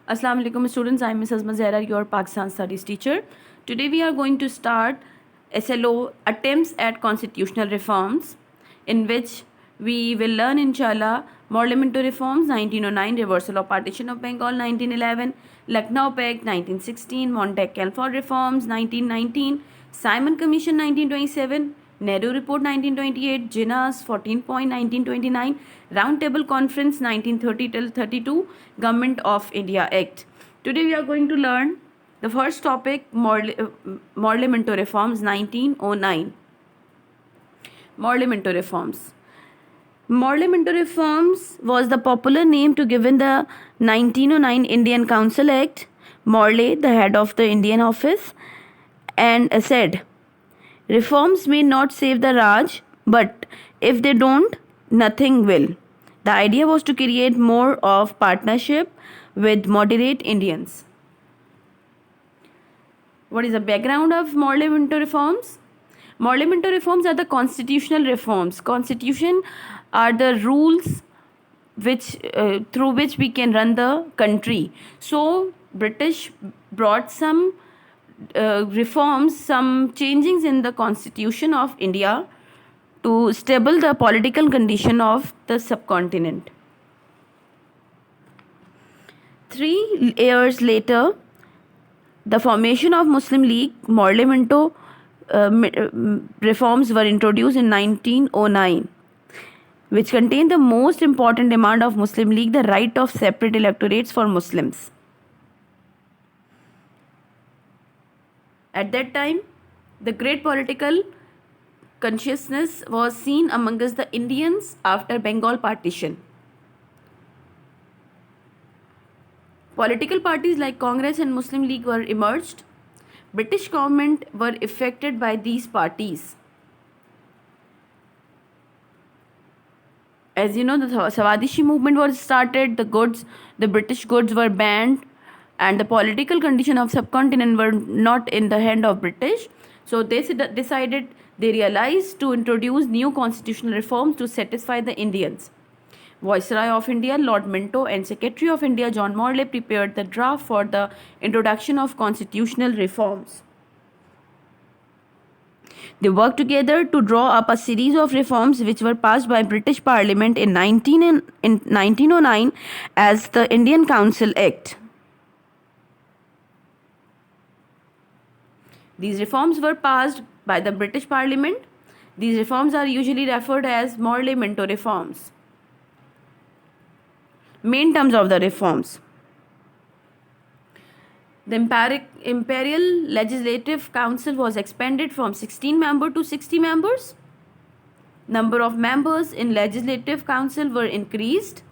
Assalamu alaikum students, I am Mrs. Mazera, your Pakistan studies teacher. Today we are going to start SLO attempts at constitutional reforms, in which we will learn inshallah Parliamentary reforms 1909, reversal of partition of Bengal 1911, Lucknow Pact 1916, Montauk Calford reforms 1919, Simon Commission 1927, Nehru Report 1928, Jinnah's 14 point 1929, Round Table Conference 1930 till 32, Government of India Act. Today we are going to learn the first topic, Parliamentary reforms 1909. Parliamentary reforms. Parliamentary reforms was the popular name to given the 1909 Indian Council Act. Morley, the head of the Indian office, and said, reforms may not save the Raj, but if they don't, nothing will. The idea was to create more of partnership with moderate Indians. What is the background of parliamentary reforms? Parliamentary reforms are the constitutional reforms. Constitution are the rules which through which we can run the country. So British brought some reforms, some changes in the constitution of India to stable the political condition of the subcontinent. 3 years later, the formation of Muslim League, Parliamentary reforms were introduced in 1909, which contained the most important demand of Muslim League, the right of separate electorates for Muslims. At that time, the great political consciousness was seen amongst the Indians after Bengal partition. Political parties like Congress and Muslim League were emerged. British government were affected by these parties. As you know, the Swadeshi movement was started, the British goods were banned, and the political condition of subcontinent were not in the hand of British. So they realized to introduce new constitutional reforms to satisfy the Indians. Viceroy of India, Lord Minto, and Secretary of India, John Morley, prepared the draft for the introduction of constitutional reforms. They worked together to draw up a series of reforms which were passed by British Parliament in 1909 as the Indian Council Act. These reforms were passed by the British Parliament. These reforms are usually referred as Parliamentary reforms. Main terms of the reforms. The Imperial Legislative Council was expanded from 16 members to 60 members. Number of members in Legislative Council were increased.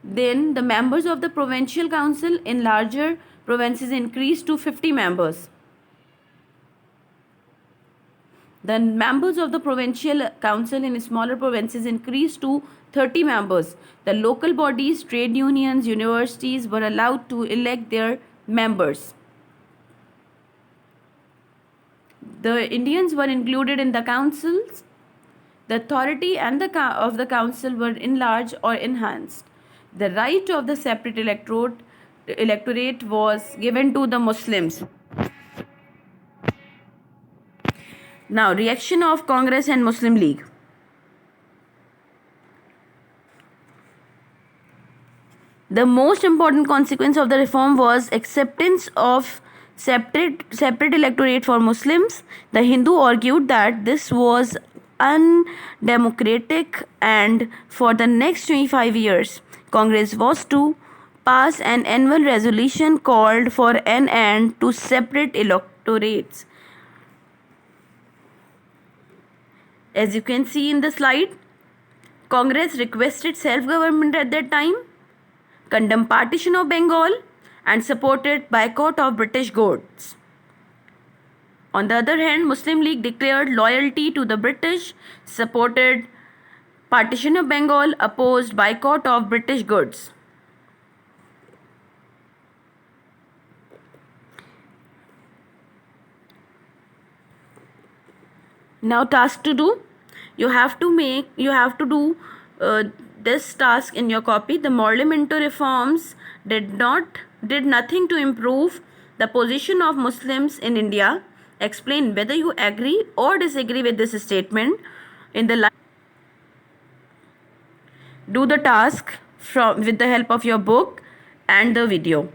Then the members of the Provincial Council in larger provinces increased to 50 members. The members of the Provincial Council in smaller provinces increased to 30 members. The local bodies, trade unions, universities were allowed to elect their members. The Indians were included in the councils. The authority and of the council were enlarged or enhanced. The right of the separate electorate was given to the Muslims. Now, reaction of Congress and Muslim League. The most important consequence of the reform was acceptance of separate electorate for Muslims. The Hindu argued that this was undemocratic, and for the next 25 years, Congress was to pass an annual resolution called for an end to separate electorates. As you can see in the slide, Congress requested self-government at that time, condemned partition of Bengal, and supported boycott of British goods. On the other hand, Muslim League declared loyalty to the British, supported partition of Bengal, opposed boycott of British goods. Now, task to do. You have to do this task in your copy. The parliamentary reforms did not did nothing to improve the position of Muslims in India. Explain whether you agree or disagree with this statement in the do the task with the help of your book and the video.